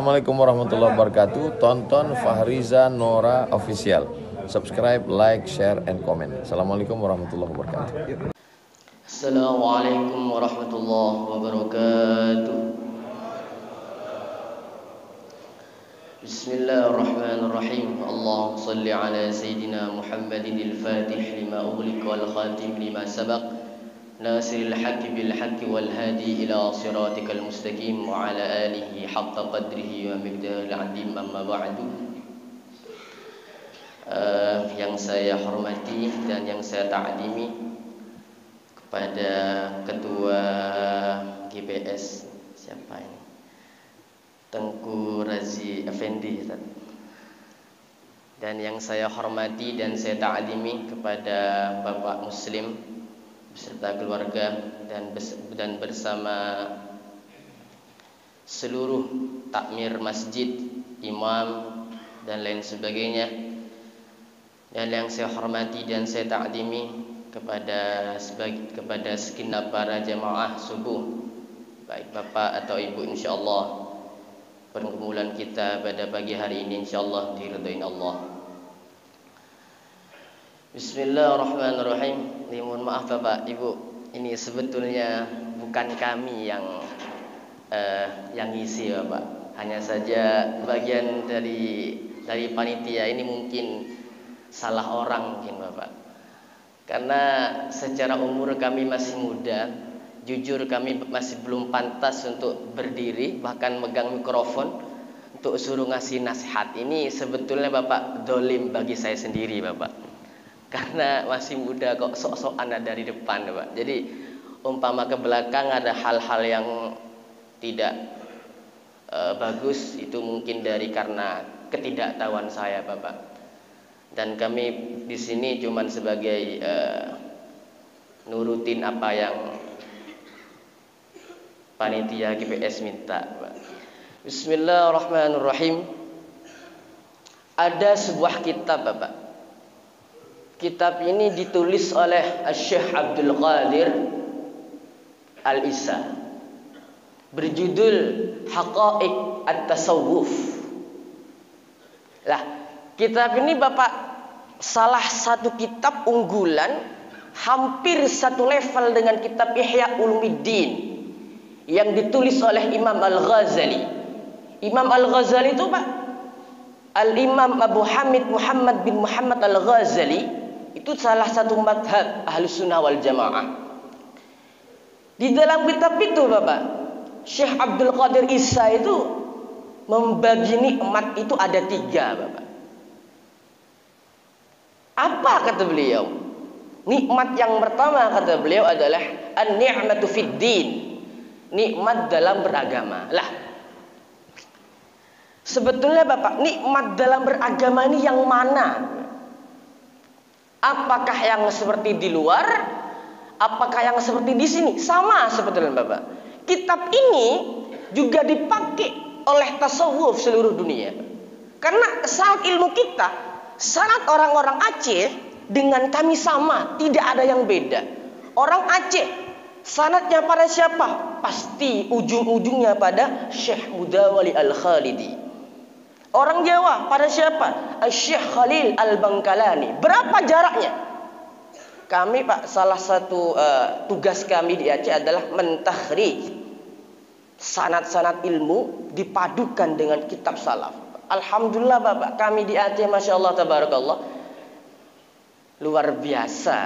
Assalamualaikum warahmatullahi wabarakatuh. Tonton Fahriza Nora Official. Subscribe, like, share, and comment. Assalamualaikum warahmatullahi wabarakatuh. Assalamualaikum warahmatullahi wabarakatuh. Bismillahirrahmanirrahim. Allahumma salli ala Sayyidina Muhammadin al-Fatih lima ughliqa wal khatim lima sabaq nasiril haqqi bil haqqi wal hadi ila siratikal mustaqim wa ala alihi haqqa qadrihi wa miqdaril azim, amma ba'du. Yang saya hormati dan yang saya ta'zimi kepada Ketua GBS, siapa ini? Tengku Razi Effendi. Dan yang saya hormati dan saya ta'zimi kepada Bapak Muslim beserta keluarga dan bersama seluruh takmir masjid, imam dan lain sebagainya. Dan yang saya hormati dan saya ta'zimi kepada segenap para jamaah subuh, baik bapak atau ibu, insyaallah pergumulan kita pada pagi hari ini insyaallah diridhoin Allah. Bismillahirrahmanirrahim. Mohon maaf Bapak Ibu, ini sebetulnya bukan kami yang ngisi Bapak. Hanya saja bagian dari panitia ini mungkin salah orang mungkin Bapak. Karena secara umur kami masih muda, jujur kami masih belum pantas untuk berdiri bahkan megang mikrofon untuk suruh ngasih nasihat. Ini sebetulnya Bapak dolim bagi saya sendiri Bapak. Karena masih muda kok sok-sokan ada di depan Bapak. Jadi umpama ke belakang ada hal-hal yang tidak bagus, itu mungkin karena ketidaktahuan saya Bapak. Dan kami di sini cuman sebagai nurutin apa yang panitia GPS minta. Bismillahirrahmanirrahim. Ada sebuah kitab Bapak. Kitab ini ditulis oleh Syekh Abdul Qadir Al-Isa, berjudul Haqa'iq At-Tasawwuf. Lah, kitab ini Bapak salah satu kitab unggulan, hampir satu level dengan kitab Ihya Ulumuddin yang ditulis oleh Imam Al-Ghazali. Imam Al-Ghazali itu Pak, Al-Imam Abu Hamid Muhammad bin Muhammad Al-Ghazali, itu salah satu madhab Ahlus Sunnah wal Jamaah. Di dalam kitab itu Bapak, Syekh Abdul Qadir Isa itu membagi nikmat itu ada 3 Bapak. Apa kata beliau? Nikmat yang pertama kata beliau adalah an-ni'matu fid din, nikmat dalam beragama. Lah, sebetulnya Bapak, nikmat dalam beragama ini yang mana? Apakah yang seperti di luar? Apakah yang seperti di sini? Sama sebetulnya Bapak. Kitab ini juga dipakai oleh tasawuf seluruh dunia. Karena sanad ilmu kita, sanad orang-orang Aceh dengan kami sama, tidak ada yang beda. Orang Aceh sanadnya pada siapa? Pasti ujung-ujungnya pada Syekh Mudawali Al-Khalidi. Orang Jawa pada siapa? Syekh Khalil Al-Bangkalani. Berapa jaraknya? Kami Pak, salah satu tugas kami di Aceh adalah mentakhrij sanad-sanad ilmu dipadukan dengan kitab salaf. Alhamdulillah Bapak, kami di Aceh Masya Allah Tabarakallah luar biasa.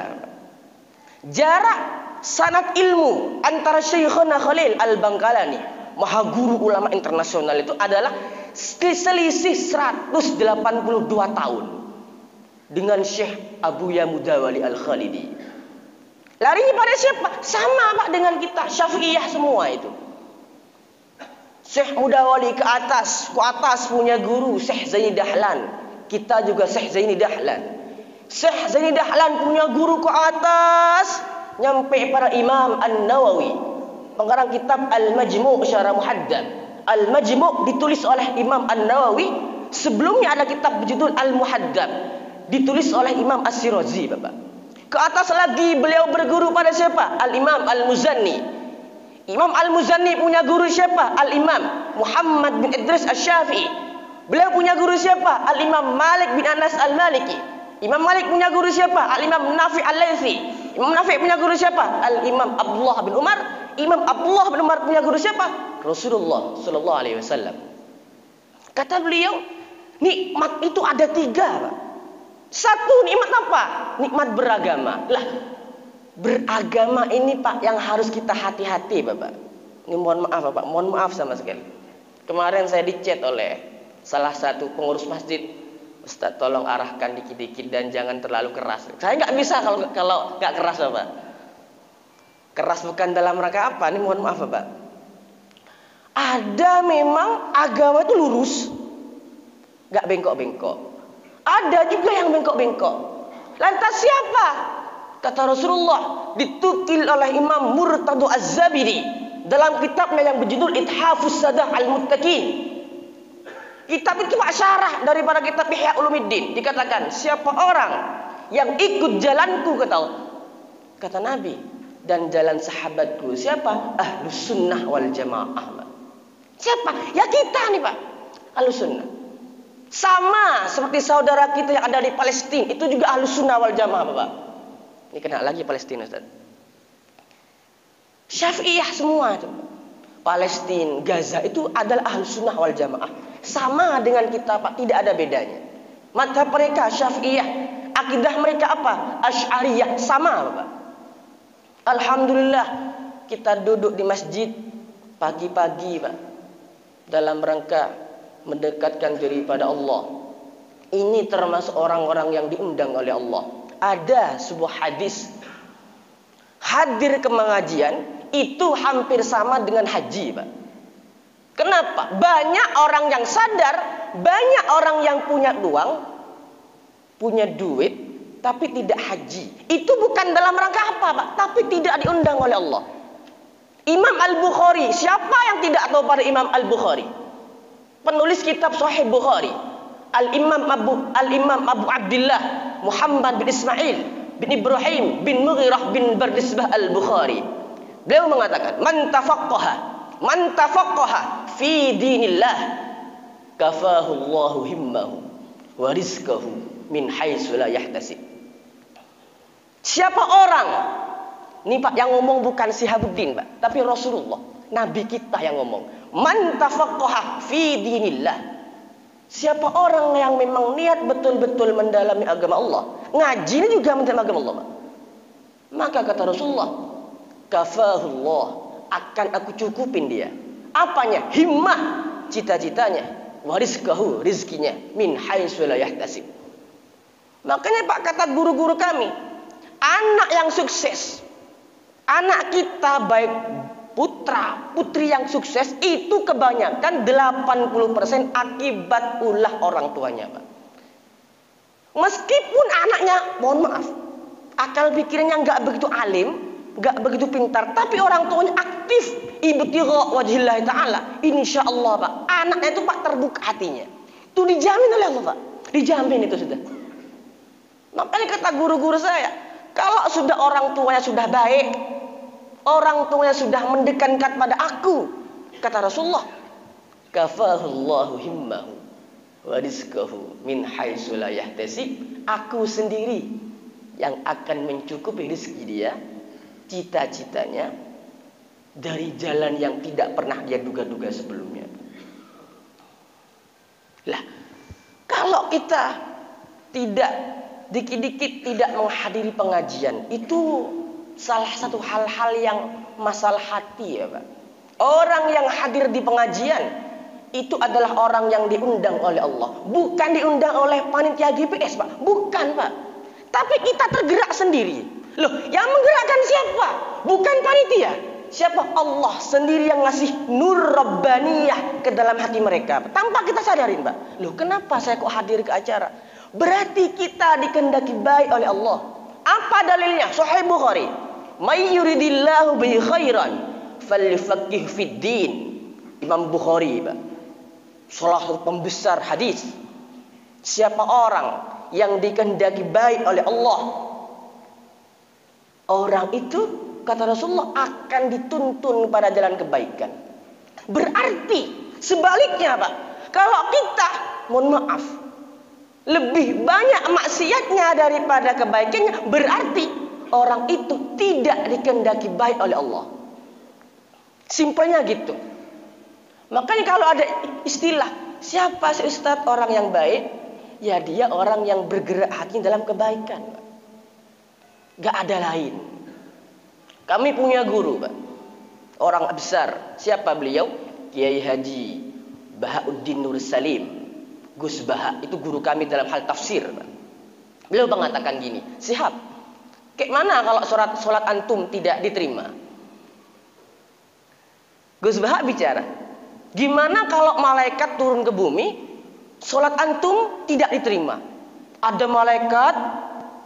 Jarak sanad ilmu antara Syekhuna Khalil Al-Bangkalani, maha guru ulama internasional, itu adalah selisih 182 tahun dengan Syekh Abu Yamudawali Al-Khalidi. Larinya pada siapa? Sama Pak dengan kita, Syafi'iyah semua itu. Syekh Mudawali ke atas punya guru Syekh Zaini Dahlan. Kita juga Syekh Zaini Dahlan. Syekh Zaini Dahlan punya guru ke atas nyampe para Imam An-Nawawi, pengarang kitab Al-Majmu' Syarah Muhaddab. Al-Majmu' ditulis oleh Imam An-Nawawi. Sebelumnya ada kitab berjudul Al-Muhaddab, ditulis oleh Imam As-Sirazi Bapak. Ke atas lagi beliau berguru pada siapa? Al-Imam Al-Muzanni. Imam Al-Muzanni punya guru siapa? Al-Imam Muhammad bin Idris Asy-Syafi'i. Beliau punya guru siapa? Al-Imam Malik bin Anas Al-Maliki. Imam Malik punya guru siapa? Al-Imam Nafi' Al-Laitsi. Imam Nafi' punya guru siapa? Al-Imam Abdullah bin Umar. Imam Abdullah bin Umar punya guru siapa? Rasulullah sallallahu alaihi wasallam. Kata beliau, nikmat itu ada 3, Pak. Satu, nikmat apa? Nikmat beragama. Lah, beragama ini Pak yang harus kita hati-hati Bapak. Ini mohon maaf Bapak, mohon maaf sama sekali. Kemarin saya dichat oleh salah satu pengurus masjid, Ustaz tolong arahkan dikit-dikit dan jangan terlalu keras. Saya nggak bisa kalau nggak keras Bapak. Keras bukan dalam rangka apa? Ini mohon maaf Bapak. Ada memang agama itu lurus, nggak bengkok-bengkok. Ada juga yang bengkok-bengkok. Lantas siapa? Kata Rasulullah, ditukil oleh Imam Murtado Az-Zabidi dalam kitabnya yang berjudul Ithafus Sadah Al-Muttaqin. Kitab itu syarah daripada kitab Ihya Ulumuddin. Dikatakan, siapa orang yang ikut jalanku, kata Nabi, dan jalan sahabatku, siapa? Ahlus Sunnah wal Jamaah. Siapa? Ya kita nih Pak, Ahlus Sunnah. Sama seperti saudara kita yang ada di Palestina, itu juga Ahlus Sunnah wal Jamaah Bapak. Ini kena lagi Palestina Ustaz. Syafi'iyah semua itu. Palestina, Gaza itu adalah Ahlus Sunnah wal Jamaah. Sama dengan kita Pak, tidak ada bedanya. Mazhab mereka Syafi'iyah, akidah mereka apa? Asy'ariyah, sama Bapak. Alhamdulillah kita duduk di masjid pagi-pagi Pak, dalam rangka mendekatkan diri pada Allah. Ini termasuk orang-orang yang diundang oleh Allah. Ada sebuah hadis, hadir ke pengajian itu hampir sama dengan haji Pak. Kenapa? Banyak orang yang sadar, banyak orang yang punya uang, punya duit, tapi tidak haji. Itu bukan dalam rangka apa Pak, tapi tidak diundang oleh Allah. Imam Al-Bukhari, siapa yang tidak tahu pada Imam Al-Bukhari? Penulis kitab Sahih Bukhari, Al-Imam Abu Abdullah Muhammad bin Ismail bin Ibrahim bin Mughirah bin Bardisbah Al-Bukhari. Beliau mengatakan, man tafaqqaha fi dinillah kafahu Allahu himmahu wa rizqahu min haitsu la yahtasib. Siapa orang, ini Pak yang ngomong bukan Syihabuddin Pak, tapi Rasulullah, Nabi kita yang ngomong. Man tafaqqaha fi dinillah. Siapa orang yang memang niat betul-betul mendalami agama Allah, ngaji ini juga mendalami agama Allah Pak. Maka kata Rasulullah, kafahullah, akan aku cukupin dia. Apanya? Himmah, cita-citanya. Warizkahu, rizkinya. Min haitsu la yahtasib. Makanya Pak kata guru-guru kami, anak yang sukses, anak kita baik putra, putri yang sukses itu kebanyakan 80% akibat ulah orang tuanya Pak. Meskipun anaknya, mohon maaf, akal pikirnya nggak begitu alim, nggak begitu pintar, tapi orang tuanya aktif ibtigha wajhillah ta'ala, insya Allah Pak, anaknya itu Pak terbuka hatinya. Itu dijamin oleh Allah Pak, dijamin itu sudah. Makanya kata guru-guru saya, kalau sudah orang tuanya sudah baik, orang tuanya sudah mendekatkan pada aku, kata Rasulullah, kafahullahu himmahu wa rizqahu min haitsu la yahtasib. Aku sendiri yang akan mencukupi rezeki dia, cita-citanya dari jalan yang tidak pernah dia duga-duga sebelumnya. Lah, kalau kita tidak dikit-dikit tidak menghadiri pengajian, itu salah satu hal-hal yang masalah hati ya Pak. Orang yang hadir di pengajian itu adalah orang yang diundang oleh Allah, bukan diundang oleh panitia GPS Pak, bukan Pak. Tapi kita tergerak sendiri. Loh, yang menggerakkan siapa? Bukan panitia. Siapa? Allah sendiri yang ngasih nur rabbaniyah ke dalam hati mereka, tanpa kita sadarin Pak. Loh, kenapa saya kok hadir ke acara? Berarti kita dikehendaki baik oleh Allah. Apa dalilnya? Sahih Bukhari. May yuridillahu bihi khairan falyafaqih fid din. Imam Bukhari, Pak. Salah satu pembesar hadis. Siapa orang yang dikehendaki baik oleh Allah, orang itu kata Rasulullah, akan dituntun pada jalan kebaikan. Berarti sebaliknya Pak, kalau kita, mohon maaf, lebih banyak maksiatnya daripada kebaikannya, berarti orang itu tidak dikehendaki baik oleh Allah. Simpelnya gitu. Makanya kalau ada istilah, siapa sih Ustadz orang yang baik? Ya dia orang yang bergerak hati dalam kebaikan. Gak ada lain. Kami punya guru Pak, orang besar. Siapa beliau? Kiai Haji Bahauddin Nur Salim, Gus Baha. Itu guru kami dalam hal tafsir Pak. Beliau mengatakan gini, Sihab, kayak mana kalau sholat antum tidak diterima? Gus Baha bicara, gimana kalau malaikat turun ke bumi, sholat antum tidak diterima? Ada malaikat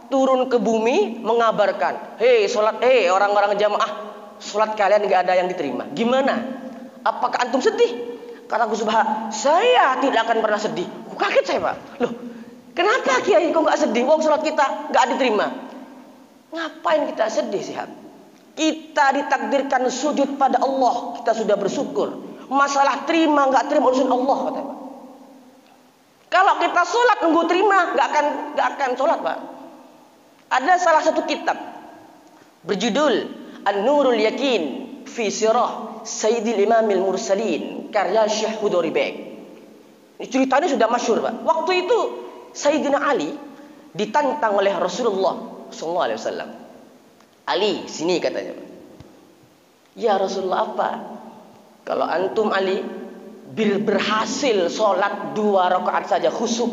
turun ke bumi mengabarkan, hei orang-orang jamaah, sholat kalian gak ada yang diterima. Gimana? Apakah antum sedih? Kata Gus Baha, saya tidak akan pernah sedih. Kaget saya Pak. Loh, kenapa Kiai kok gak sedih? Wong sholat kita gak diterima. Ngapain kita sedih sih? Kita ditakdirkan sujud pada Allah, kita sudah bersyukur. Masalah terima nggak terima urusan Allah, kata Pak. Kalau kita sholat nunggu terima, nggak akan sholat Pak. Ada salah satu kitab berjudul An-Nurul Yakin fi Sirah Sayyidil Imamil Mursalin, karya Syekh Hudori Beg. Ini ceritanya sudah masyhur Pak. Waktu itu Sayyidina Ali ditantang oleh Rasulullah SAW. Ali, sini katanya. Ya Rasulullah, apa? Kalau antum Ali berhasil sholat 2 rakaat saja khusyuk,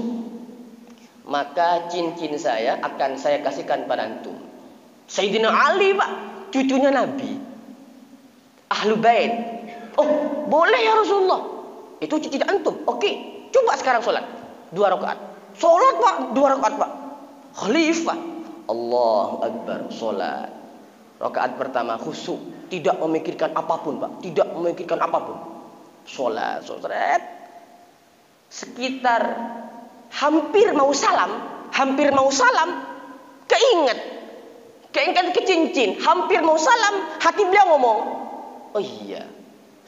maka cincin saya akan saya kasihkan pada antum. Sayyidina Ali Pak, cucunya Nabi, Ahlu Bait. Oh boleh ya Rasulullah, itu cincin antum. Oke, coba sekarang sholat 2 rakaat. Sholat Pak, 2 rakaat Pak. Khalifah, Allahu Akbar, sholat. Rakaat pertama khusyuk, tidak memikirkan apapun Pak, tidak memikirkan apapun. Sholat. Sekitar hampir mau salam, keinget ke cincin, hampir mau salam, hati beliau ngomong, oh iya,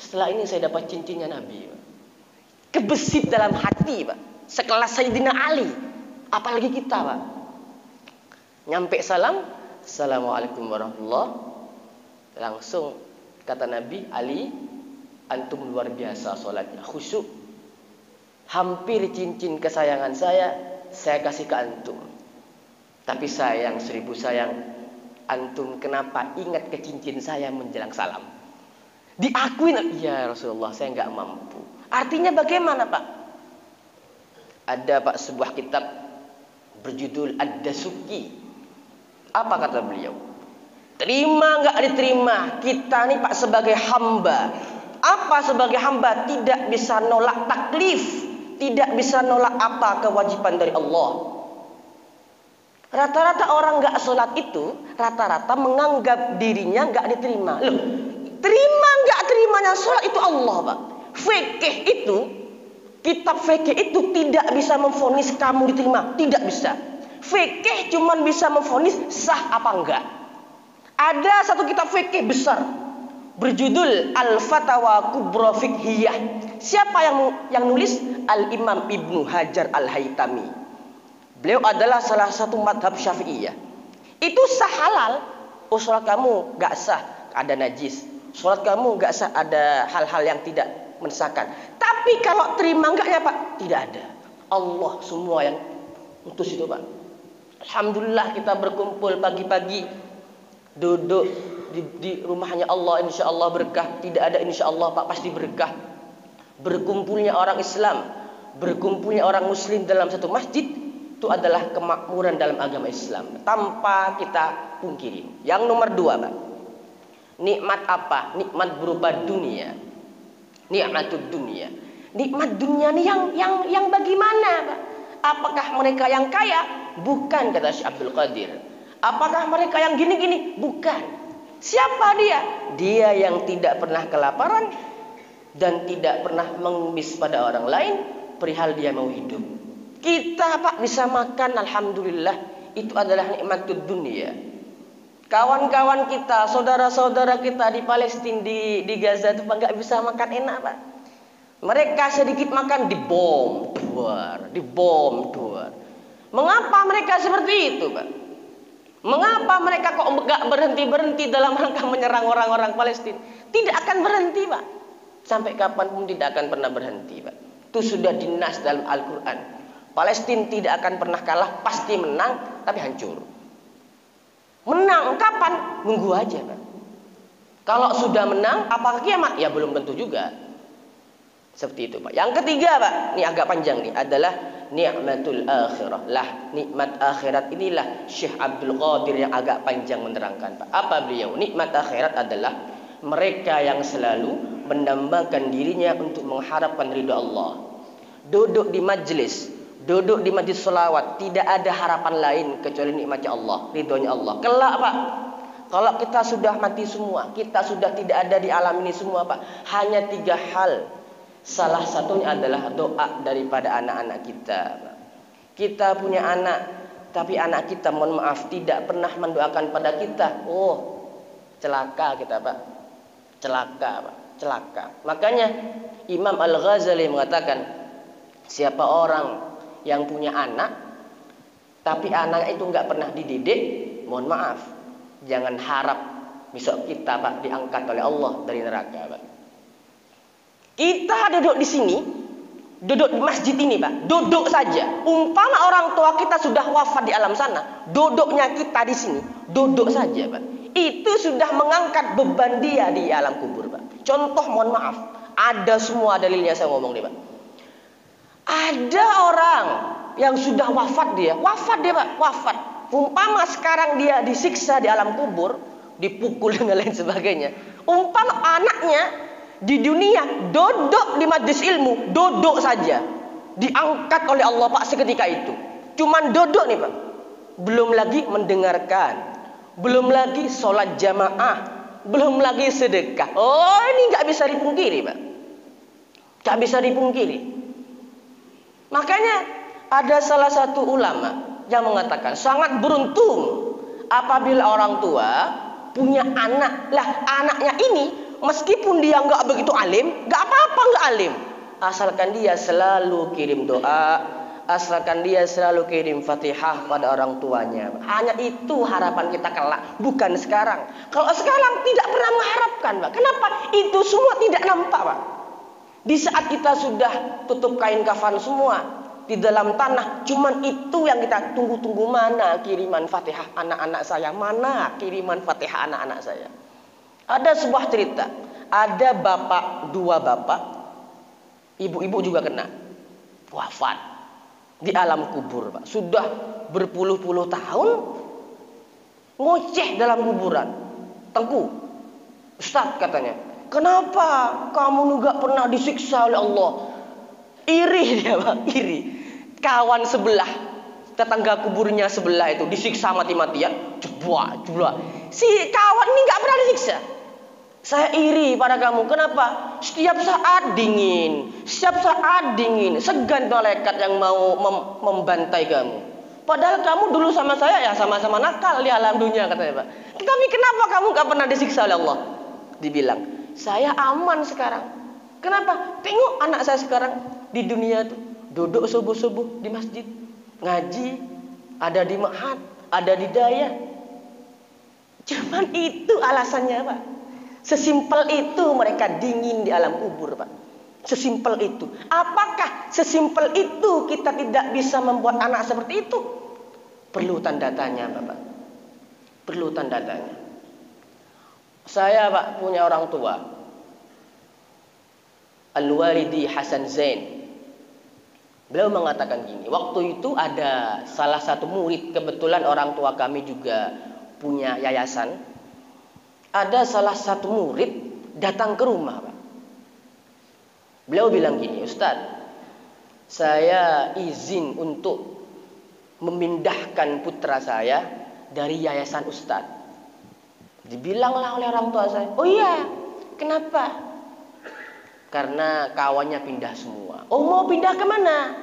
setelah ini saya dapat cincinnya Nabi. Kebesit dalam hati Pak, sekelas Sayyidina Ali, apalagi kita Pak. Nyampe salam, Assalamualaikum warahmatullahi. Langsung kata Nabi, Ali, antum luar biasa sholatnya, khusyuk. Hampir cincin kesayangan saya kasih ke antum. Tapi sayang, 1000 sayang, antum kenapa ingat ke cincin saya menjelang salam? Diakuin, ya Rasulullah saya nggak mampu. Artinya bagaimana Pak? Ada Pak sebuah kitab berjudul Ad-Dasuki. Apa kata beliau? Terima nggak diterima, kita nih Pak sebagai hamba. Apa sebagai hamba? Tidak bisa nolak taklif, tidak bisa nolak apa kewajiban dari Allah. Rata-rata orang nggak sholat itu, rata-rata menganggap dirinya nggak diterima. Loh, terima nggak terimanya sholat itu Allah Pak. Fikih itu, kitab fikih itu tidak bisa memvonis kamu diterima, tidak bisa. Fikih cuman bisa memvonis sah apa enggak. Ada satu kitab fikih besar berjudul Al-Fatawa Kubra Fiqhiyah. Siapa yang nulis? Al-Imam Ibnu Hajar Al-Haytami. Beliau adalah salah satu madhab Syafi'iyah. Itu sah halal. Oh sholat kamu enggak sah, ada najis. Sholat kamu enggak sah, ada hal-hal yang tidak mensahkan. Tapi kalau terima enggaknya Pak, tidak ada. Allah semua yang utus itu Pak. Alhamdulillah kita berkumpul pagi-pagi, duduk di rumahnya Allah, insya Allah berkah. Tidak ada insya Allah Pak, pasti berkah. Berkumpulnya orang Islam, berkumpulnya orang Muslim dalam satu masjid, itu adalah kemakmuran dalam agama Islam, tanpa kita pungkiri. Yang nomor 2 Pak, nikmat apa? Nikmat berupa dunia, nikmatud dunia. Nikmat dunia ini yang bagaimana Pak? Apakah mereka yang kaya? Bukan, kata Syekh Abdul Qadir. Apakah mereka yang gini-gini? Bukan. Siapa dia? Dia yang tidak pernah kelaparan dan tidak pernah mengemis pada orang lain perihal dia mau hidup. Kita Pak bisa makan, alhamdulillah, itu adalah nikmatud dunia. Kawan-kawan kita, saudara-saudara kita di Palestina, di Gaza itu nggak bisa makan enak, Pak. Mereka sedikit makan dibom, duar, dibom, duar. Mengapa mereka seperti itu, Pak? Mengapa mereka kok nggak berhenti-berhenti dalam rangka menyerang orang-orang Palestina? Tidak akan berhenti, Pak. Sampai kapanpun tidak akan pernah berhenti, Pak. Itu sudah dinas dalam Al-Quran. Palestina tidak akan pernah kalah, pasti menang, tapi hancur. Menang kapan? Nunggu aja, Pak. Kalau sudah menang, apakah kiamat? Ya belum tentu juga. Seperti itu, Pak. Yang ketiga, Pak, ini agak panjang nih, adalah nikmatul akhirah. Lah, nikmat akhirat inilah Syekh Abdul Qadir yang agak panjang menerangkan, Pak. Apa beliau? Nikmat akhirat adalah mereka yang selalu menambahkan dirinya untuk mengharapkan ridha Allah. Duduk di majlis, duduk di majlis selawat, tidak ada harapan lain kecuali nikmatnya Allah, ridhonya Allah. Kelak, Pak, kalau kita sudah mati semua, kita sudah tidak ada di alam ini semua, Pak, hanya 3 hal. Salah satunya adalah doa daripada anak-anak kita, Pak. Kita punya anak, tapi anak kita, mohon maaf, tidak pernah mendoakan pada kita. Oh, celaka kita, Pak. Celaka, Pak. Celaka. Makanya Imam Al-Ghazali mengatakan, siapa orang yang punya anak, tapi anak itu nggak pernah dididik, mohon maaf, jangan harap besok kita, Pak, diangkat oleh Allah dari neraka, Pak. Kita duduk di sini, duduk di masjid ini, Pak, duduk saja. Umpama orang tua kita sudah wafat di alam sana, duduknya kita di sini, duduk saja, Pak. Itu sudah mengangkat beban dia di alam kubur, Pak. Contoh, mohon maaf, ada semua dalilnya saya ngomong nih, Pak. Ada orang yang sudah wafat dia, Pak, wafat. Umpama sekarang dia disiksa di alam kubur, dipukul dan lain sebagainya. Umpama anaknya di dunia duduk di majlis ilmu, duduk saja, diangkat oleh Allah, Pak, seketika itu. Cuman duduk nih, Pak. Belum lagi mendengarkan, belum lagi sholat jamaah, belum lagi sedekah. Oh, ini nggak bisa dipungkiri, Pak. Nggak bisa dipungkiri. Makanya ada salah satu ulama yang mengatakan sangat beruntung apabila orang tua punya anak. Lah, anaknya ini meskipun dia nggak begitu alim, nggak apa-apa nggak alim, asalkan dia selalu kirim doa, asalkan dia selalu kirim Fatihah pada orang tuanya. Hanya itu harapan kita kelak, bukan sekarang. Kalau sekarang tidak pernah mengharapkan, Pak. Kenapa? Itu semua tidak nampak, Pak. Di saat kita sudah tutup kain kafan semua di dalam tanah, cuman itu yang kita tunggu-tunggu. Mana kiriman Fatihah anak-anak saya? Mana kiriman Fatihah anak-anak saya? Ada sebuah cerita, ada dua bapak, ibu-ibu juga kena, wafat di alam kubur, Pak. Sudah berpuluh-puluh tahun ngoceh dalam kuburan. Tengku, Ustaz katanya, kenapa kamu nggak pernah disiksa oleh Allah? Iri dia, Pak, iri. Kawan sebelah, tetangga kuburnya sebelah itu disiksa mati-matian, jebak. Si kawan ini nggak pernah disiksa. Saya iri pada kamu. Kenapa? Setiap saat dingin, segan malaikat yang mau membantai kamu. Padahal kamu dulu sama saya ya sama-sama nakal di alam dunia, katanya, Pak. Tetapi kenapa kamu gak pernah disiksa oleh Allah? Dibilang, saya aman sekarang. Kenapa? Tengok anak saya sekarang di dunia tuh, duduk subuh-subuh di masjid, ngaji, ada di ma'had, ada di daya. Cuman itu alasannya, Pak. Sesimpel itu mereka dingin di alam kubur, Pak. Sesimpel itu. Apakah sesimpel itu kita tidak bisa membuat anak seperti itu? Perlu tanda tanya, Bapak. Perlu tanda tanya. Saya, Pak, punya orang tua, Al-Walidi Hasan Zain. Beliau mengatakan gini, waktu itu ada salah satu murid, kebetulan orang tua kami juga punya yayasan. Ada salah satu murid datang ke rumah, Pak. Beliau bilang gini, Ustaz, saya izin untuk memindahkan putra saya dari yayasan Ustaz. Dibilanglah oleh orang tua saya, oh iya, kenapa? Karena kawannya pindah semua. Oh, mau pindah kemana?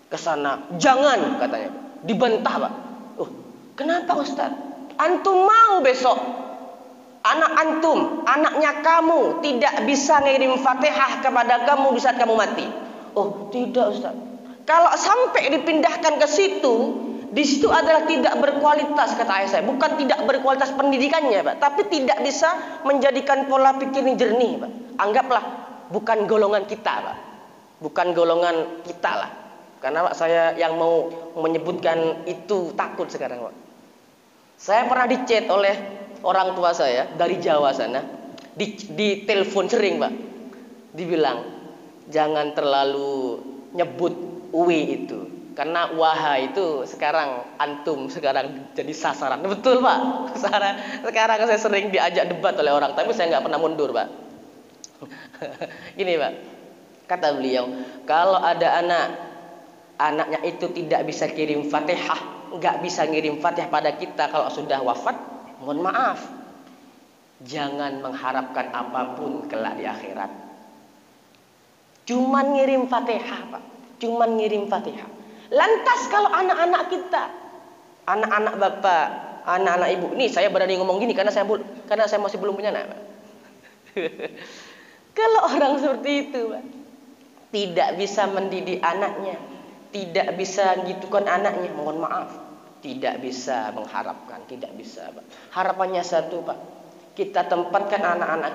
Ke sana. Jangan, katanya. Dibantah, Pak. Oh, kenapa, Ustaz? Antum mau besok anak antum, anaknya kamu tidak bisa ngirim Fatihah kepada kamu di saat kamu mati? Oh, tidak Ustaz. Kalau sampai dipindahkan ke situ, di situ adalah tidak berkualitas, kata ayah saya. Bukan tidak berkualitas pendidikannya, Pak, tapi tidak bisa menjadikan pola pikir yang jernih, Pak. Anggaplah bukan golongan kita, Pak. Bukan golongan kita lah. Karena Pak, saya yang mau menyebutkan itu takut sekarang, Pak. Saya pernah dichat oleh orang tua saya dari Jawa sana, di telepon sering, Pak. Dibilang, jangan terlalu nyebut uwi itu. Karena waha itu sekarang antum sekarang jadi sasaran. Betul, Pak. Sekarang saya sering diajak debat oleh orang, tapi saya nggak pernah mundur, Pak. Gini, Pak. Kata beliau, kalau ada anaknya itu tidak bisa kirim Fatihah, nggak bisa ngirim Fatihah pada kita kalau sudah wafat, mohon maaf, jangan mengharapkan apapun kelak di akhirat. Cuman ngirim Fatihah, Pak. Cuman ngirim Fatihah. Lantas kalau anak-anak kita, anak-anak bapak, anak-anak ibu, ini saya berani ngomong gini karena saya masih belum punya anak, Pak. Kalau orang seperti itu, Pak, tidak bisa mendidik anaknya, tidak bisa gitukan anaknya, mohon maaf, tidak bisa mengharapkan, tidak bisa, Pak. Harapannya satu, Pak, kita tempatkan anak-anak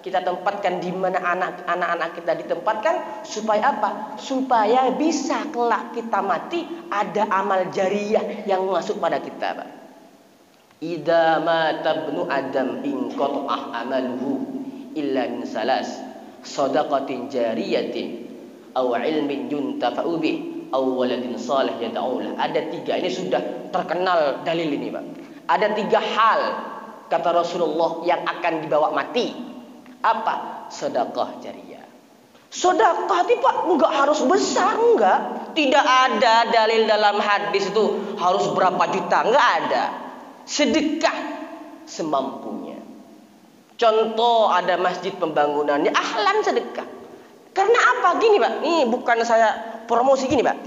kita tempatkan di mana anak-anak kita ditempatkan, supaya apa? Supaya bisa kelak kita mati ada amal jariyah yang masuk pada kita, Pak. Idza mata ibnu adam in qata'ah amaluhu illa min salas, shadaqatin jariyatin aw ilmin yuntafa'u bih aw waladin salih yad'ulah. Ada 3, ini sudah terkenal dalil ini, Pak. Ada 3 hal kata Rasulullah yang akan dibawa mati. Apa? Sedekah jariyah. Sedekah itu, Pak, enggak harus besar, enggak. Tidak ada dalil dalam hadis itu harus berapa juta, enggak ada. Sedekah semampunya. Contoh, ada masjid pembangunannya, ahlan sedekah. Karena apa? Gini, Pak, ini bukan saya promosi, gini, Pak.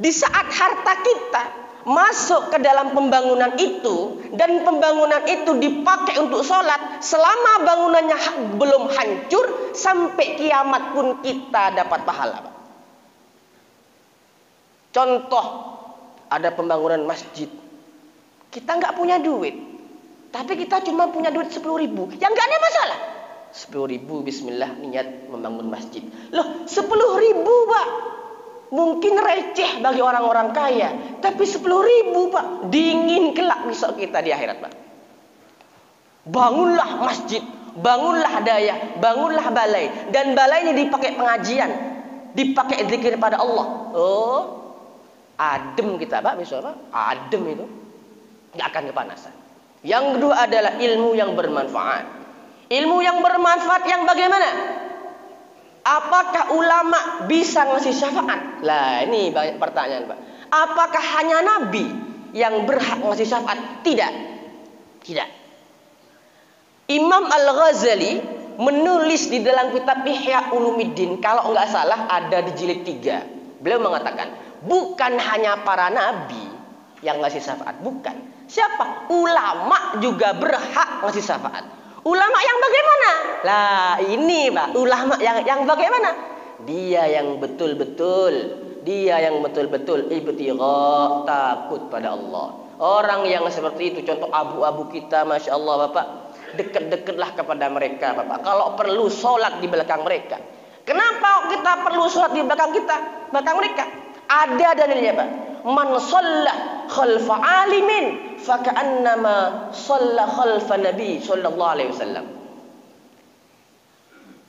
Di saat harta kita masuk ke dalam pembangunan itu, dan pembangunan itu dipakai untuk sholat, selama bangunannya belum hancur, sampai kiamat pun kita dapat pahala, Pak. Contoh, ada pembangunan masjid, kita nggak punya duit, tapi kita cuma punya duit 10.000, yang nggak ada masalah. 10.000, bismillah, niat membangun masjid. Loh, 10.000, Pak, mungkin receh bagi orang-orang kaya, tapi 10.000, Pak, dingin kelak besok kita di akhirat, Pak. Bangunlah masjid, bangunlah daya, bangunlah balai, dan balainya dipakai pengajian, dipakai zikir pada Allah. Oh, adem kita, Pak, besok, Pak, adem itu, nggak akan kepanasan. Yang kedua adalah ilmu yang bermanfaat. Ilmu yang bermanfaat yang bagaimana? Apakah ulama bisa ngasih syafaat? Lah, ini banyak pertanyaan, Pak. Apakah hanya Nabi yang berhak ngasih syafaat? Tidak. Tidak. Imam Al-Ghazali menulis di dalam kitab Ihya Ulumuddin, kalau nggak salah ada di jilid 3. Beliau mengatakan, bukan hanya para nabi yang ngasih syafaat, bukan. Siapa? Ulama juga berhak ngasih syafaat. Ulama yang bagaimana? Lah, ini, Pak, ulama yang bagaimana? Dia yang betul-betul ibtigha, takut pada Allah. Orang yang seperti itu, contoh abu-abu kita, Masya Allah, Bapak, dekat-dekatlah kepada mereka, Bapak. Kalau perlu sholat di belakang mereka. Kenapa kita perlu sholat di belakang mereka? Ada dalilnya, Pak. Man shalla khalfa alimin faka'annama shalla khalfa nabi sallallahu alaihi wasallam.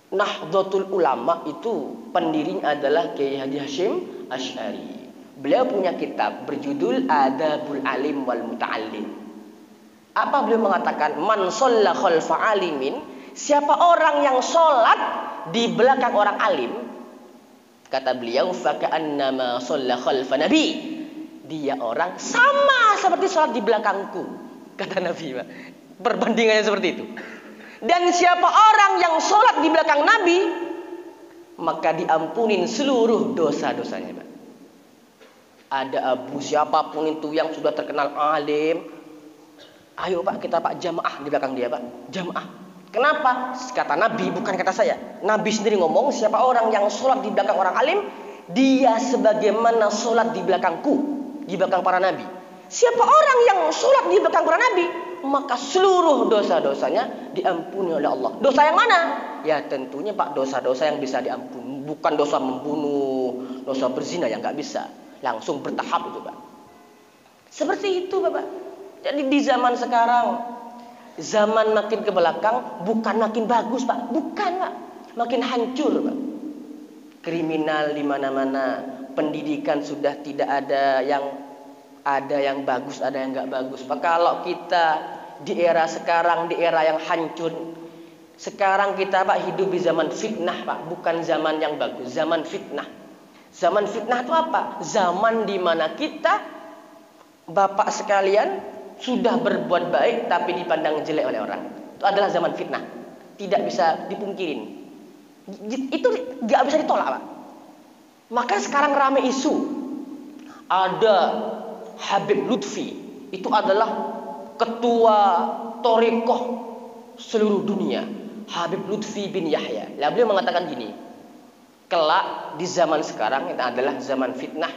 Nahdlatul Ulama itu pendirinya adalah Kiai Haji Hashim Asy'ari. Beliau punya kitab berjudul Adabul Alim wal Muta'allim. Apa beliau mengatakan? Man shalla khalfa alimin, siapa orang yang sholat di belakang orang alim, kata beliau, faka'annama shalla khalfa nabi, dia orang sama seperti sholat di belakangku, kata Nabi, Pak. Perbandingannya seperti itu. Dan siapa orang yang sholat di belakang Nabi, maka diampunin seluruh dosa-dosanya, Pak. Ada abu siapapun itu yang sudah terkenal alim, Ayo Pak, kita Pak jamaah di belakang dia Pak. Jamaah. Kenapa? Kata Nabi, bukan kata saya. Nabi sendiri ngomong, siapa orang yang sholat di belakang orang alim, dia sebagaimana sholat di belakangku, di belakang para nabi. Siapa orang yang sholat di belakang para nabi, maka seluruh dosa-dosanya diampuni oleh Allah. Dosa yang mana? Ya tentunya Pak, dosa-dosa yang bisa diampuni. Bukan dosa membunuh, dosa berzina yang nggak bisa. Langsung bertahap itu Pak. Seperti itu Bapak. Jadi di zaman sekarang, zaman makin ke belakang, bukan makin bagus Pak. Bukan Pak. Makin hancur Pak. Kriminal di mana-mana, pendidikan sudah tidak ada yang bagus, ada yang nggak bagus. Pak, kalau kita di era sekarang, di era yang hancur, sekarang kita Pak hidup di zaman fitnah Pak, bukan zaman yang bagus, zaman fitnah. Zaman fitnah itu apa? Zaman di mana kita, Bapak sekalian, sudah berbuat baik tapi dipandang jelek oleh orang. Itu adalah zaman fitnah. Tidak bisa dipungkirin. Itu gak bisa ditolak Pak. Maka sekarang rame isu ada Habib Lutfi, itu adalah ketua Thariqah seluruh dunia, Habib Lutfi bin Yahya. Lah beliau mengatakan gini, kelak di zaman sekarang itu adalah zaman fitnah,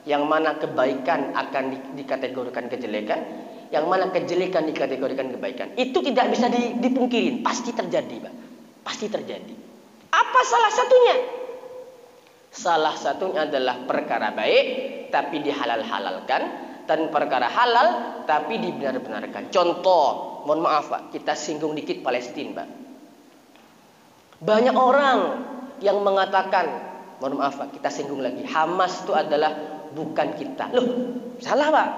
yang mana kebaikan akan dikategorikan kejelekan, yang mana kejelekan dikategorikan kebaikan. Itu tidak bisa dipungkirin, pasti terjadi Pak. Pasti terjadi. Apa salah satunya? Salah satunya adalah perkara baik tapi dihalal-halalkan, dan perkara halal tapi dibenar-benarkan. Contoh, mohon maaf Pak, kita singgung dikit Palestina Pak. Banyak orang yang mengatakan, mohon maaf Pak, kita singgung lagi, Hamas itu adalah bukan kita. Loh, salah Pak.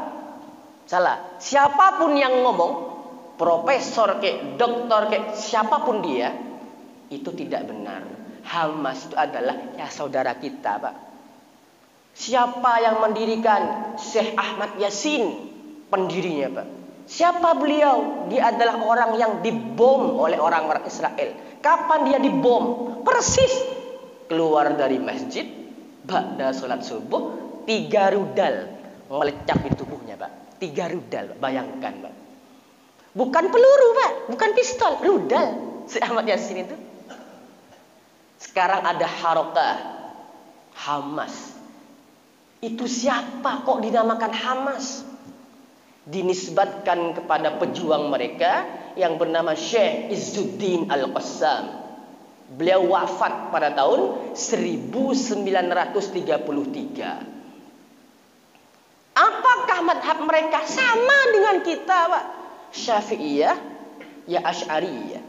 Salah. Siapapun yang ngomong, profesor kek, doktor kek, siapapun dia, itu tidak benar. Hamas itu adalah ya saudara kita Pak. Siapa yang mendirikan? Syekh Ahmad Yasin, pendirinya Pak. Siapa beliau? Dia adalah orang yang dibom oleh orang-orang Israel. Kapan dia dibom? Persis keluar dari masjid, ba'da sholat subuh, 3 rudal melecap di tubuhnya Pak. 3 rudal Pak. Bayangkan Pak. Bukan peluru Pak, bukan pistol, rudal. Syekh Ahmad Yasin itu. Sekarang ada Harakah Hamas. Itu siapa kok dinamakan Hamas? Dinisbatkan kepada pejuang mereka yang bernama Syekh Izzuddin Al-Qassam. Beliau wafat pada tahun 1933. Apakah madhab mereka sama dengan kita Pak? Syafi'iyah, ya Asy'ariyah.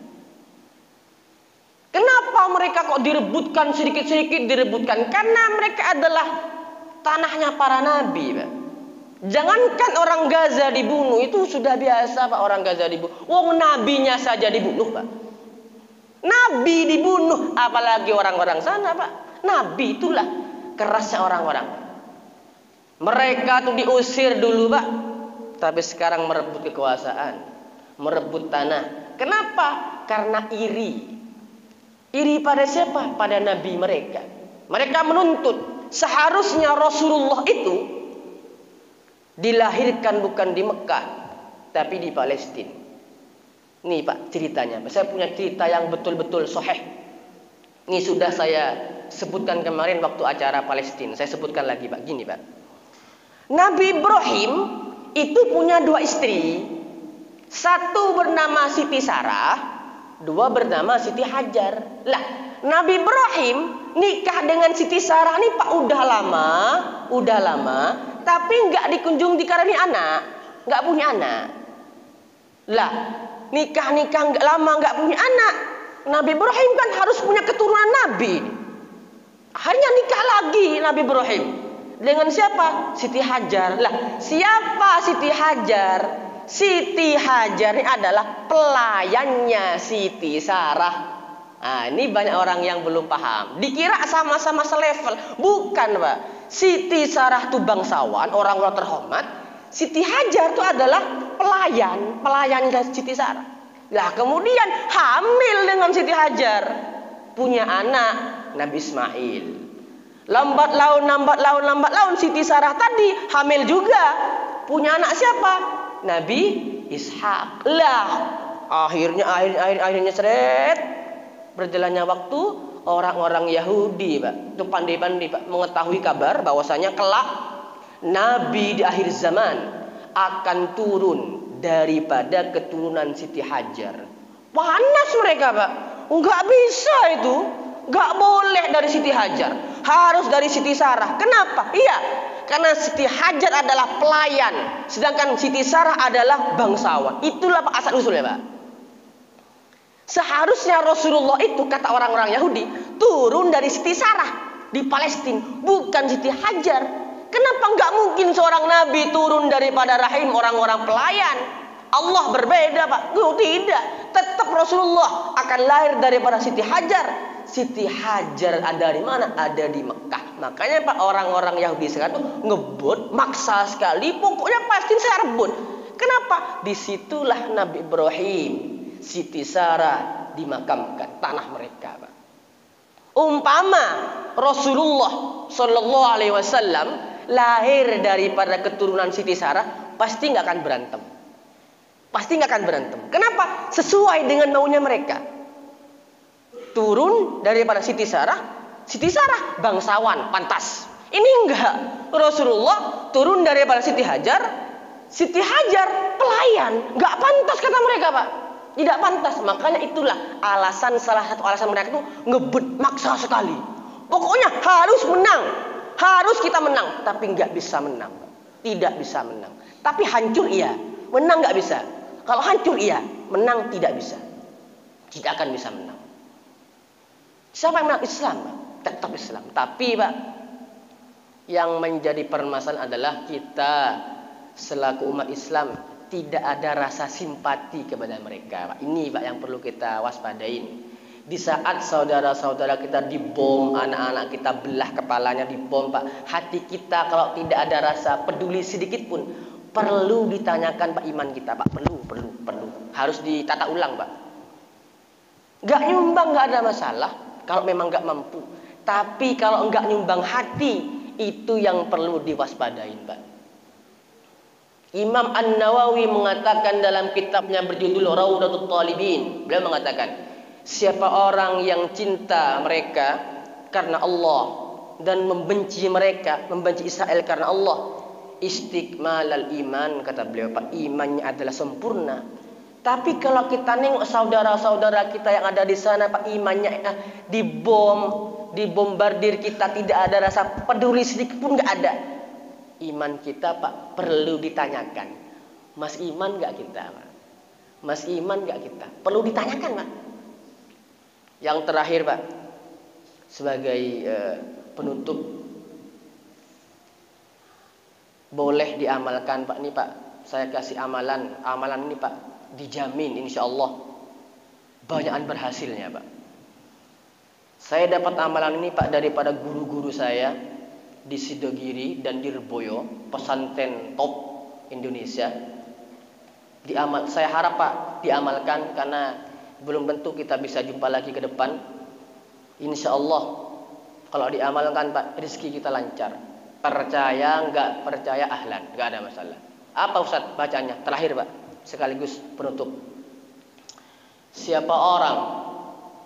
Kenapa mereka kok direbutkan sedikit-sedikit direbutkan? Karena mereka adalah tanahnya para nabi Pak. Jangankan orang Gaza dibunuh, itu sudah biasa Pak, orang Gaza dibunuh. Wong nabinya saja dibunuh Pak. Nabi dibunuh, apalagi orang-orang sana Pak. Nabi itulah kerasnya orang-orang. Mereka tuh diusir dulu Pak, tapi sekarang merebut kekuasaan, merebut tanah. Kenapa? Karena iri. Iri pada siapa? Pada nabi mereka. Mereka menuntut seharusnya Rasulullah itu dilahirkan bukan di Mekah, tapi di Palestina. Nih Pak ceritanya. Saya punya cerita yang betul-betul sahih. Ini sudah saya sebutkan kemarin waktu acara Palestina. Saya sebutkan lagi Pak. Gini Pak. Nabi Ibrahim itu punya 2 istri. Satu bernama Siti Sarah, 2 bernama Siti Hajar. Lah, Nabi Ibrahim nikah dengan Siti Sarah nih Pak udah lama, tapi nggak dikunjung dikaruniai anak, nggak punya anak. Lah, nikah nggak lama nggak punya anak. Nabi Ibrahim kan harus punya keturunan Nabi. Akhirnya nikah lagi Nabi Ibrahim dengan siapa? Siti Hajar. Lah, siapa Siti Hajar? Siti Hajar ini adalah pelayannya Siti Sarah. Nah, ini banyak orang yang belum paham. Dikira sama-sama selevel. Bukan Pak. Siti Sarah itu bangsawan, orang-orang terhormat. Siti Hajar itu adalah pelayannya Siti Sarah. Lah kemudian hamil dengan Siti Hajar, punya anak Nabi Ismail. Lambat laun Siti Sarah tadi hamil juga, punya anak siapa? Nabi Ishak. Lah, akhirnya seret berjalannya waktu, orang-orang Yahudi, Pak, itu pandai-pandai, Pak, mengetahui kabar bahwasanya kelak Nabi di akhir zaman akan turun daripada keturunan Siti Hajar. Panas mereka, Pak. Enggak bisa itu. Enggak boleh dari Siti Hajar. Harus dari Siti Sarah. Kenapa? Iya, karena Siti Hajar adalah pelayan, sedangkan Siti Sarah adalah bangsawan. Itulah Pak asal usulnya, Pak. Seharusnya Rasulullah itu, kata orang-orang Yahudi, turun dari Siti Sarah di Palestina, bukan Siti Hajar. Kenapa nggak mungkin seorang nabi turun daripada rahim orang-orang pelayan? Allah berbeda, Pak. Tidak. Tetap Rasulullah akan lahir daripada Siti Hajar. Siti Hajar ada di mana? Ada di Mekah. Makanya Pak, orang-orang Yahudi sekarang tuh ngebut, maksa sekali. Pokoknya pasti saya rebut. Kenapa? Disitulah Nabi Ibrahim, Siti Sarah dimakamkan, tanah mereka, Pak. Umpama Rasulullah Shallallahu Alaihi Wasallam lahir daripada keturunan Siti Sarah, pasti nggak akan berantem. Pasti nggak akan berantem. Kenapa? Sesuai dengan maunya mereka. Turun daripada Siti Sarah bangsawan, pantas. Ini enggak. Rasulullah turun daripada Siti Hajar pelayan, nggak pantas kata mereka, Pak. Tidak pantas. Makanya itulah salah satu alasan mereka itu ngebut, maksa sekali. Pokoknya harus menang, harus kita menang, tapi nggak bisa menang, Pak. Tidak bisa menang. Tapi hancur iya, menang nggak bisa. Kalau hancur iya, menang tidak bisa. Tidak akan bisa menang. Siapa yang menang? Islam, Pak. Tetap Islam. Tapi Pak, yang menjadi permasalahan adalah kita selaku umat Islam tidak ada rasa simpati kepada mereka, Pak. Ini Pak yang perlu kita waspadain. Di saat saudara-saudara kita dibom, anak-anak kita belah kepalanya dibom, Pak. Hati kita kalau tidak ada rasa peduli sedikit pun, perlu ditanyakan, Pak, iman kita, Pak. Perlu. Harus ditata ulang, Pak. Gak nyumbang gak ada masalah kalau memang gak mampu. Tapi kalau enggak nyumbang hati, itu yang perlu diwaspadain, Pak. Imam An-Nawawi mengatakan dalam kitabnya berjudul Raudatul Talibin, beliau mengatakan, siapa orang yang cinta mereka karena Allah dan membenci mereka, membenci Israel karena Allah, istiqmalal iman, kata beliau, Pak, imannya adalah sempurna. Tapi kalau kita nengok saudara-saudara kita yang ada di sana, Pak, imannya dibom, dibombardir, kita tidak ada rasa peduli sedikit pun nggak ada. Iman kita, Pak, perlu ditanyakan. Mas iman nggak kita, Pak? Mas iman nggak kita? Perlu ditanyakan, Pak. Yang terakhir, Pak, sebagai penutup, boleh diamalkan, Pak. Ini, Pak, saya kasih amalan ini, Pak, dijamin insya Allah banyakan berhasilnya, Pak. Saya dapat amalan ini, Pak, daripada guru-guru saya di Sidogiri dan di Reboyo, pesantren top Indonesia. Saya harap, Pak, diamalkan, karena belum tentu kita bisa jumpa lagi ke depan. Insya Allah kalau diamalkan, Pak, rezeki kita lancar. Percaya nggak percaya ahlan, nggak ada masalah. Apa Ustaz bacanya? Terakhir, Pak, sekaligus penutup. Siapa orang,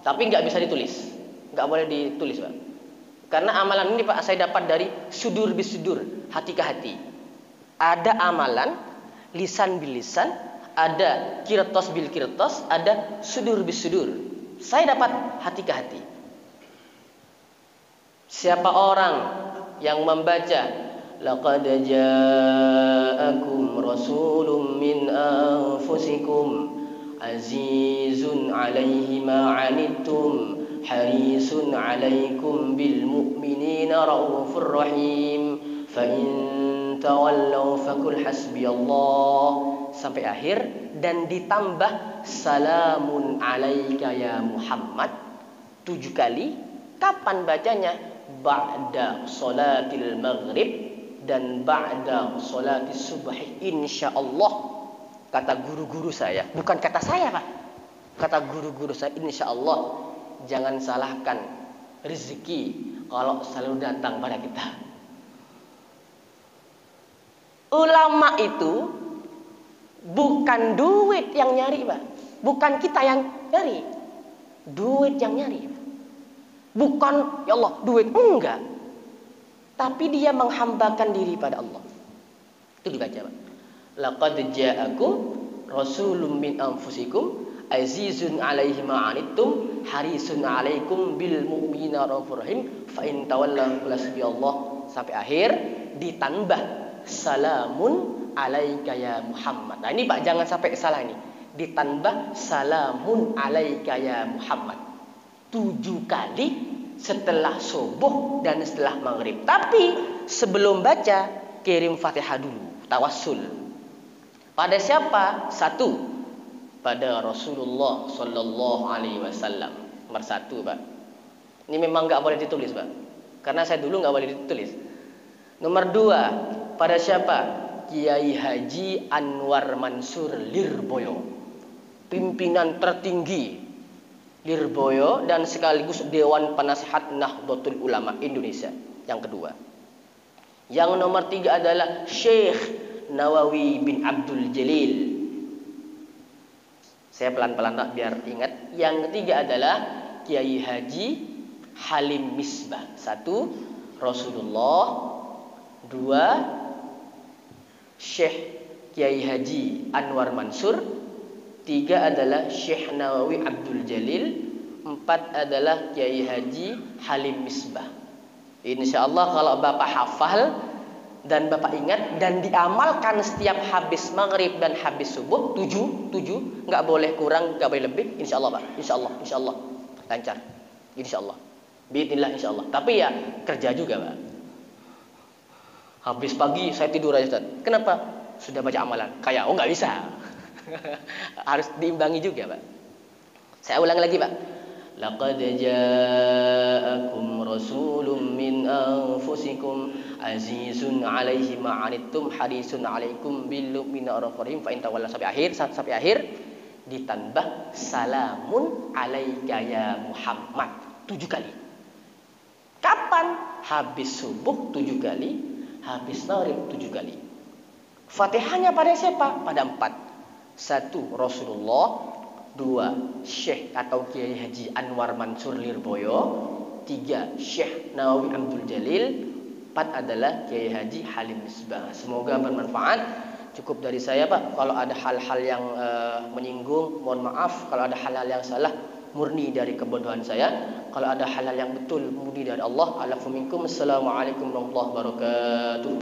tapi nggak bisa ditulis, nggak boleh ditulis, Pak. Karena amalan ini, Pak, saya dapat dari sudur bisudur, hati ke hati. Ada amalan lisan bil lisan, ada kirtos bil kirtos, ada sudur bisudur. Saya dapat hati ke hati. Siapa orang yang membaca laqad ja'akum rasulun min anfusikum azizun 'alaihi ma 'anittum harisun 'alaikum bil mu'minina raufur rahim fa in tawallaw fakul hasbiyallah sampai akhir, dan ditambah salamun 'alaika ya Muhammad 7 kali. Kapan bacanya? Ba'da salatil maghrib dan ba'da salatis subhi insyaallah, kata guru-guru saya, bukan kata saya, Pak. Kata guru-guru saya, insyaallah. Jangan salahkan rezeki kalau selalu datang pada kita. Ulama itu Bukan duit yang nyari, Pak. Bukan kita yang nyari. Duit yang nyari. Bukan, ya Allah, duit. Enggak. Tapi dia menghambakan diri pada Allah. Itu dibaca, Pak. Laqad ja'akum rasulun min anfusikum azizun 'alaihi ma 'anittum harisun 'alaikum bil mu'minina raufur rahim fa in tawallaw Allah sampai akhir ditambah salamun 'alaika ya Muhammad. Nah, ini Pak jangan sampai salah ini. Ditambah salamun 'alaika ya Muhammad. 7 kali setelah subuh dan setelah maghrib. Tapi sebelum baca kirim Fatihah dulu, tawassul. Pada siapa? 1, pada Rasulullah Sallallahu Alaihi Wasallam. Nomor 1, Pak. Ini memang nggak boleh ditulis, Pak. Karena saya dulu nggak boleh ditulis. Nomor 2, pada siapa? Kiai Haji Anwar Mansur Lirboyo, pimpinan tertinggi Lirboyo dan sekaligus Dewan Penasihat Nahdlatul Ulama Indonesia. Yang kedua. Yang nomor 3 adalah Syekh Nawawi bin Abdul Jalil. Saya pelan-pelan Pak biar ingat. Yang ketiga adalah Kiai Haji Halim Misbah. 1, Rasulullah. 2, Syekh Kiai Haji Anwar Mansur. 3 adalah Syekh Nawawi Abdul Jalil. 4 adalah Kiai Haji Halim Misbah. Insyaallah kalau Bapak hafal dan Bapak ingat dan diamalkan setiap habis maghrib dan habis subuh 7 nggak boleh kurang, nggak boleh lebih, insyaallah Pak, insyaallah lancar, insyaallah, bismillah insyaallah. Tapi ya kerja juga Pak. Habis pagi saya tidur aja Ustaz. Kenapa? Sudah baca amalan. Kayak nggak bisa. Harus diimbangi juga Pak. Saya ulang lagi Pak. Laqad ja'akum rasulun min anfusikum azizun 'alaihi ma 'anittum harisun 'alaikum bil mu'minina raufur rahim fa in tawallaw sampai akhir ditambah salamun 'alaika ya Muhammad 7 kali. Kapan? Habis subuh 7 kali, habis maghrib 7 kali. Fatihahnya pada siapa? Pada 4. 1 Rasulullah, 2 Syekh atau Kiai Haji Anwar Mansur Lirboyo, 3 Syekh Nawawi Abdul Jalil, 4 adalah Kiai Haji Halim Misbah. Semoga bermanfaat. Cukup dari saya Pak. Kalau ada hal-hal yang menyinggung, mohon maaf. Kalau ada hal-hal yang salah, murni dari kebodohan saya. Kalau ada hal-hal yang betul, murni dari Allah. Assalamualaikum warahmatullahi wabarakatuh.